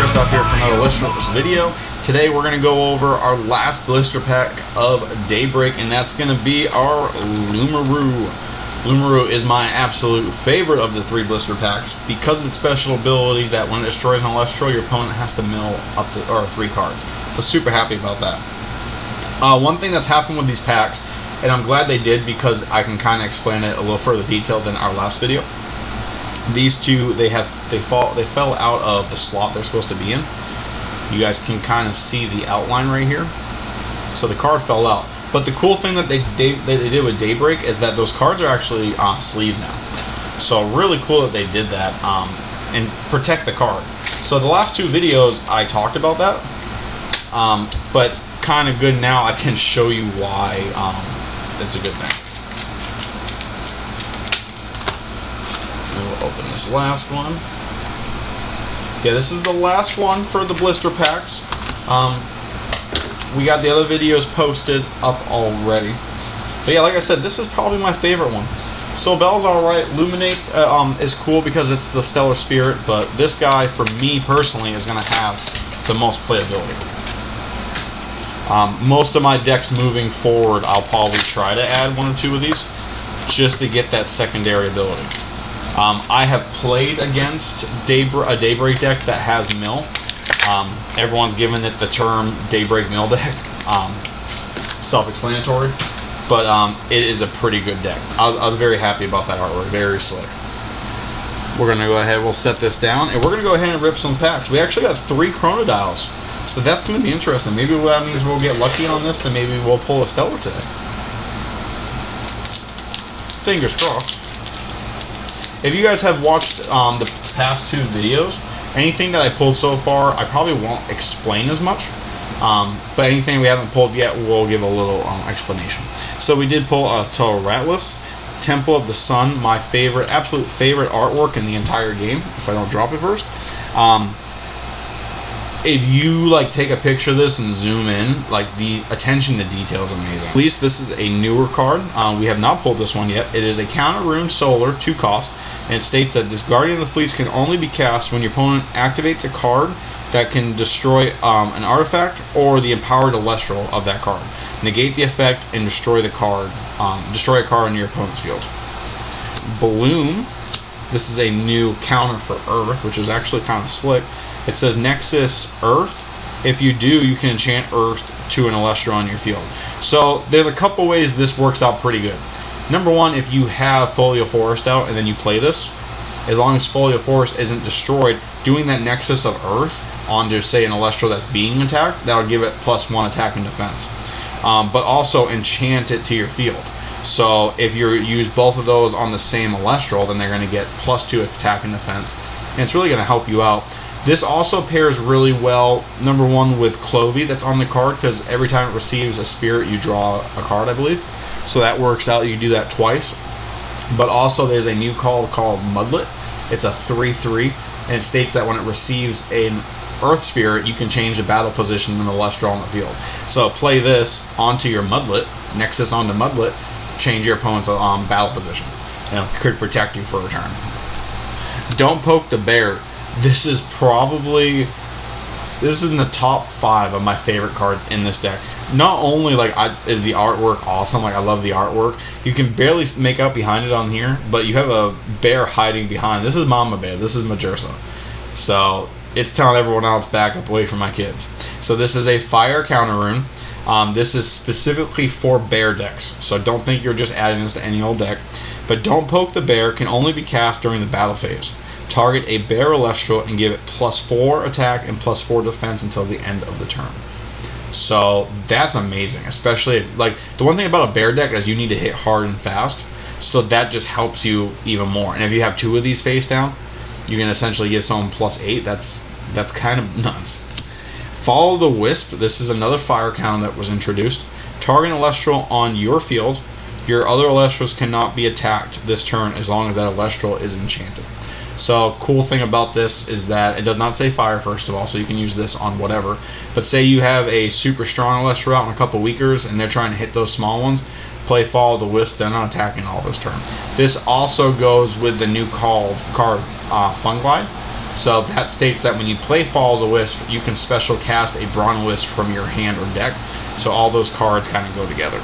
Christoph here for another Elestrals video. Today we're going to go over our last blister pack of DayBreak, and that's going to be our Lumaroo. Lumaroo is my absolute favorite of the 3 blister packs because of its special ability that when it destroys an Elestral, your opponent has to mill up to 3 cards. So super happy about that. One thing that's happened with these packs, and I'm glad they did because I can kind of explain it a little further detailed than our last video. These two, they fell out of the slot they're supposed to be in. You guys can kind of see the outline right here. So the card fell out. But the cool thing that they did with DayBreak is that those cards are actually on sleeve now. So really cool that they did that and protect the card. So the last 2 videos I talked about that, but it's kind of good now. I can show you why it's a good thing. We'll open this last one. Yeah, this is the last one for the blister packs. We got the other videos posted up already. But yeah, like I said, this is probably my favorite one. So Bell's alright. Luminate is cool because it's the Stellar Spirit, but this guy, for me personally, is going to have the most playability. Most of my decks moving forward, I'll probably try to add 1 or 2 of these just to get that secondary ability. I have played against a DayBreak deck that has mill. Everyone's given it the term DayBreak mill deck. Self-explanatory, but it is a pretty good deck. I was very happy about that artwork. Very slick. We're gonna go ahead. We'll set this down, and we're gonna go ahead and rip some packs. We actually got 3 Chronodials, so that's gonna be interesting. Maybe that means we'll get lucky on this, and maybe we'll pull a Stellar today. Fingers crossed. If you guys have watched the past 2 videos, anything that I pulled so far, I probably won't explain as much. But anything we haven't pulled yet, we'll give a little explanation. So we did pull a Rattless, Temple of the Sun, my favorite, absolute favorite artwork in the entire game, if I don't drop it first. If you take a picture of this and zoom in, the attention to detail is amazing. At least this is a newer card. We have not pulled this one yet. It is a Counter Rune Solar, 2 cost, and it states that this Guardian of the Fleece can only be cast when your opponent activates a card that can destroy an artifact or the empowered Elestral of that card. Negate the effect and destroy the card. Destroy a card in your opponent's field. Bloom. This is a new counter for Earth, which is actually kind of slick. It says Nexus Earth. If you do, you can enchant Earth to an Elestral on your field. So there's a couple ways this works out pretty good. Number 1, if you have Folio Forest out and then you play this, as long as Folio Forest isn't destroyed, doing that Nexus of Earth onto, say, an Elestral that's being attacked, that'll give it +1 attack and defense. But also enchant it to your field. So if you use both of those on the same Elestral, then they're going to get +2 attack and defense. And it's really going to help you out. This also pairs really well, number 1, with Clovey that's on the card, because every time it receives a spirit, you draw a card, I believe. So that works out. You can do that twice. But also there's a new card called Mudlet. It's a 3/3, and it states that when it receives an Earth Spirit, you can change the battle position in the Elestral on the field. So play this onto your Mudlet, Nexus onto Mudlet, change your opponent's battle position. And it could protect you for a turn. Don't Poke the Bear. This is in the top 5 of my favorite cards in this deck. Not only is the artwork awesome, I love the artwork. You can barely make out behind it on here, but you have a bear hiding behind. This is Mama Bear. This is Majursa. So it's telling everyone else back up away from my kids. So this is a Fire Counter Rune. This is specifically for bear decks. So don't think you're just adding this to any old deck. But Don't Poke the Bear can only be cast during the battle phase. Target a bear Elestral and give it +4 attack and +4 defense until the end of the turn. So that's amazing, especially if, the one thing about a bear deck is you need to hit hard and fast, so that just helps you even more. And if you have 2 of these face down, you can essentially give someone +8. That's kind of nuts. Follow the Wisp. This is another fire counter that was introduced. Target an Elestral on your field. Your other Elestrals cannot be attacked this turn as long as that Elestral is enchanted. So cool thing about this is that it does not say fire, first of all, so you can use this on whatever. But say you have a super strong Elestral out in a couple weakers and they're trying to hit those small ones, play Follow the Wisp, they're not attacking all this turn. This also goes with the new card Funglide. So that states that when you play Follow the Wisp, you can special cast a Brawn Wisp from your hand or deck. So all those cards kind of go together.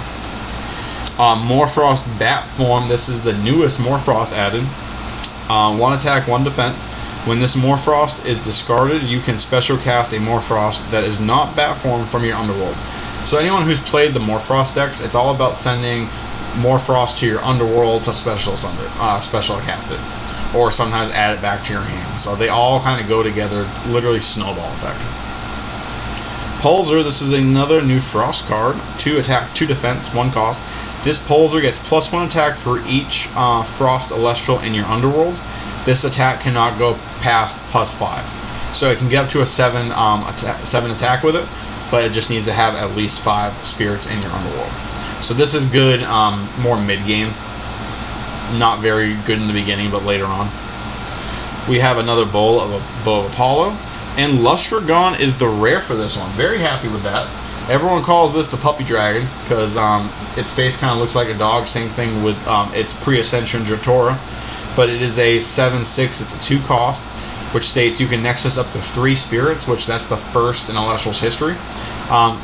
Morfrost Bat Form. This is the newest Morfrost added. 1 attack, 1 defense. When this Morfrost is discarded, you can special cast a Morfrost that is not Bat Form from your Underworld. So anyone who's played the Morfrost decks, it's all about sending Morfrost to your Underworld to special cast it, or sometimes add it back to your hand. So they all kind of go together, literally snowball effect. Pulsar, this is another new Frost card. 2 attack, 2 defense, 1 cost. This Pulsar gets +1 attack for each Frost Elestral in your Underworld. This attack cannot go past +5. So it can get up to a 7 attack with it, but it just needs to have at least 5 spirits in your Underworld. So this is good more mid-game. Not very good in the beginning, but later on. We have another Bow of Apollo. And Lustragon is the rare for this one. Very happy with that. Everyone calls this the Puppy Dragon because its face kind of looks like a dog. Same thing with its pre-ascension Dratora. But it is a 7/6. It's a 2 cost, which states you can Nexus up to 3 spirits, which that's the first in Elestral's history.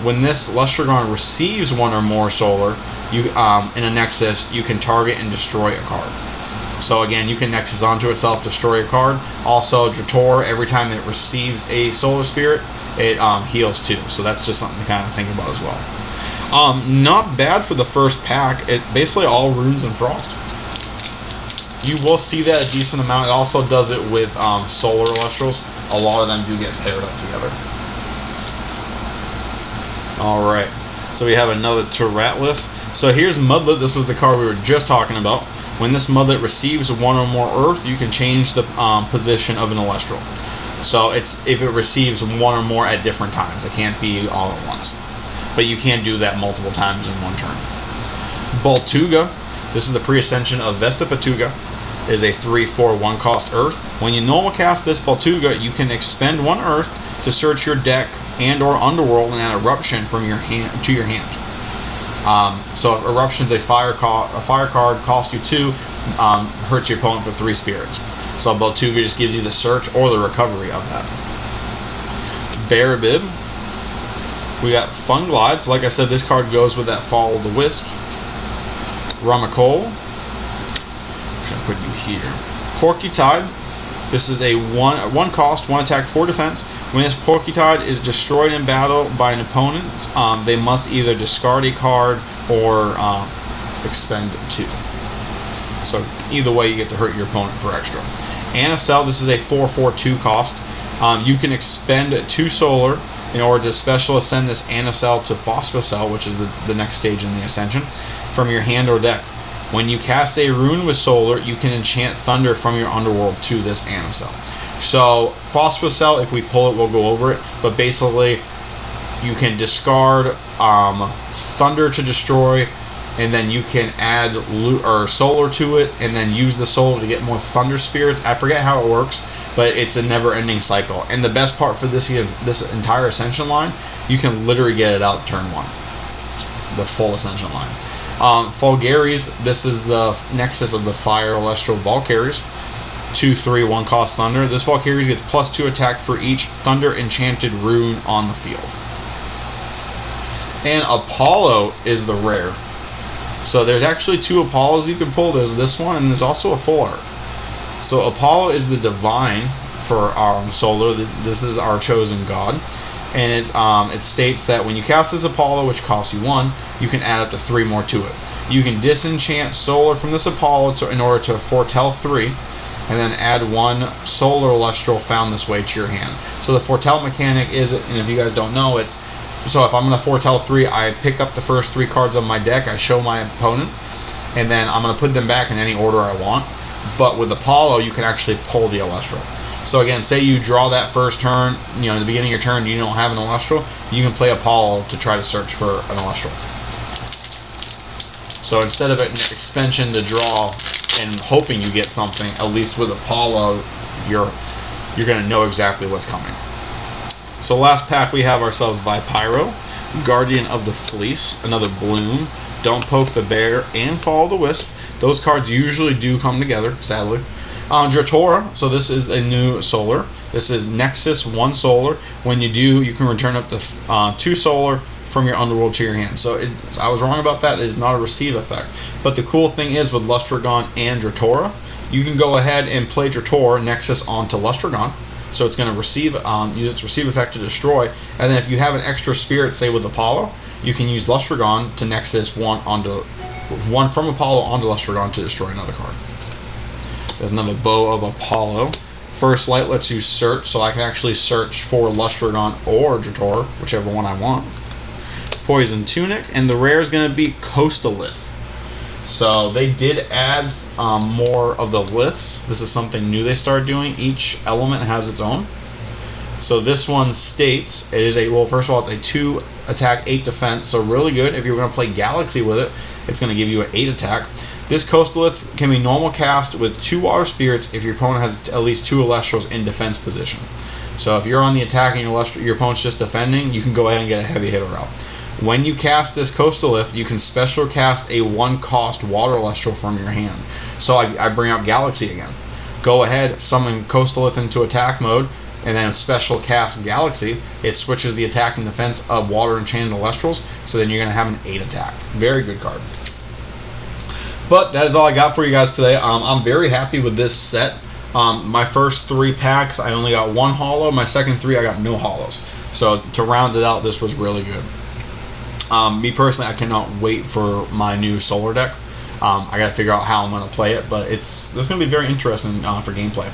When this Lustragon receives 1 or more solar, in a Nexus, you can target and destroy a card. So again, you can Nexus onto itself, destroy a card. Also, Drator, every time it receives a solar spirit, it heals 2. So that's just something to kind of think about as well. Not bad for the first pack. It basically all runes and frost. You will see that a decent amount. It also does it with solar Elestrals. A lot of them do get paired up together. Alright, so we have another Terratless. So here's Mudlet. This was the card we were just talking about. When this Mudlet receives 1 or more Earth, you can change the position of an Elestral. So it's if it receives 1 or more at different times. It can't be all at once. But you can do that multiple times in 1 turn. Boltuga. This is the pre-ascension of Vestafatuga. Is a 3/4 1 cost Earth. When you normal cast this Boltuga, you can expend 1 Earth to search your deck and or Underworld and add Eruption from your hand to your hand. So if Eruption's a fire card, costs you 2, hurts your opponent for 3 spirits. So Boltuga just gives you the search or the recovery of that. Barabib. We got Funglide. So like I said, this card goes with that Follow the Wisp. Ramacol. Put you here. Porcutide. This is a 1 cost, 1 attack, 4 defense. When this Porcutide is destroyed in battle by an opponent, they must either discard a card or expend 2. So either way, you get to hurt your opponent for extra. Anacell. This is a 4/4 2 cost. You can expend 2 solar in order to special ascend this Anacell to Phosphocell, which is the next stage in the ascension, from your hand or deck. When you cast a rune with solar, you can enchant Thunder from your Underworld to this Anacell. So Phosphocell, if we pull it, we'll go over it. But basically, you can discard Thunder to destroy, and then you can add solar to it, and then use the solar to get more Thunder spirits. I forget how it works, but it's a never-ending cycle. And the best part for this is this entire Ascension line, you can literally get it out turn 1. The full Ascension line. Fulgaris, this is the Nexus of the Fire Elestral Valkyries. 2/3 1 cost Thunder. This Valkyries gets +2 attack for each Thunder enchanted rune on the field. And Apollo is the rare. So there's actually 2 Apollos you can pull. There's this one, and there's also a full art. So Apollo is the divine for solar. This is our chosen god. And it states that when you cast this Apollo, which costs you 1, you can add up to 3 more to it. You can disenchant solar from this Apollo in order to foretell 3, and then add 1 solar Elestral found this way to your hand. So the foretell mechanic is, and if you guys don't know, it's so if I'm going to foretell 3, I pick up the first 3 cards of my deck, I show my opponent, and then I'm going to put them back in any order I want. But with Apollo, you can actually pull the Elestral. So again, say you draw that first turn, in the beginning of your turn, you don't have an Elestral, you can play Apollo to try to search for an Elestral. So instead of an expansion to draw and hoping you get something, at least with Apollo, you're going to know exactly what's coming. So last pack we have ourselves Vipyro, Guardian of the Fleece, another Bloom, Don't Poke the Bear, and Follow the Wisp. Those cards usually do come together, sadly. Dratora, so this is a new solar. This is Nexus 1 solar. When you do, you can return up to 2 solar from your underworld to your hand. So I was wrong about that. It is not a receive effect. But the cool thing is with Lustragon and Dratora, you can go ahead and play Dratora Nexus onto Lustragon. So it's going to receive, use its receive effect to destroy. And then if you have an extra spirit, say with Apollo, you can use Lustragon to Nexus one from Apollo onto Lustragon to destroy another card. There's another Bow of Apollo. First Light lets you search, so I can actually search for Lustragon or Dratora, whichever one I want. Poison Tunic, and the rare is going to be Coastalith. So they did add more of the liths. This is something new they started doing. Each element has its own. So this one states it is well, first of all, it's a 2 attack, 8 defense, so really good. If you're going to play Galaxy with it, it's going to give you an 8 attack. This Coastalith can be normal cast with 2 water spirits if your opponent has at least 2 Elestrals in defense position. So if you're on the attack and your opponent's just defending, you can go ahead and get a heavy hitter out. When you cast this Coastalith, you can special cast a 1-cost water Elestral from your hand. So I bring out Galaxy again. Go ahead, summon Coastalith into attack mode, and then special cast Galaxy. It switches the attack and defense of water enchanted Elestrals, so then you're going to have an 8 attack. Very good card. But that is all I got for you guys today. I'm very happy with this set. My first 3 packs, I only got 1 holo. My second 3, I got no holos. So to round it out, this was really good. Me personally, I cannot wait for my new solar deck. I got to figure out how I'm going to play it, but this is going to be very interesting for gameplay.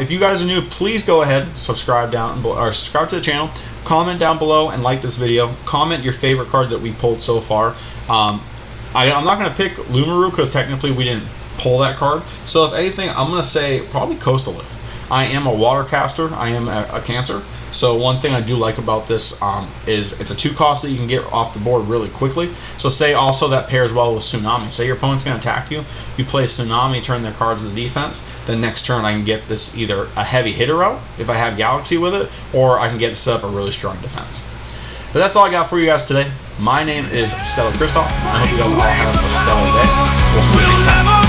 If you guys are new, please go ahead, subscribe to the channel, comment down below, and like this video. Comment your favorite card that we pulled so far. I'm not going to pick Lumaroo because technically we didn't pull that card. So if anything, I'm going to say probably Coastalith. I am a water caster. I am a Cancer. So one thing I do like about this is it's a 2-cost that you can get off the board really quickly. So say also that pairs well with Tsunami. Say your opponent's going to attack you. You play Tsunami, turn their cards to the defense. Then next turn I can get this either a heavy hitter out if I have Galaxy with it, or I can get set up a really strong defense. But that's all I got for you guys today. My name is Stellar Kristoff. I hope you guys all have a stellar day. We'll see you next time.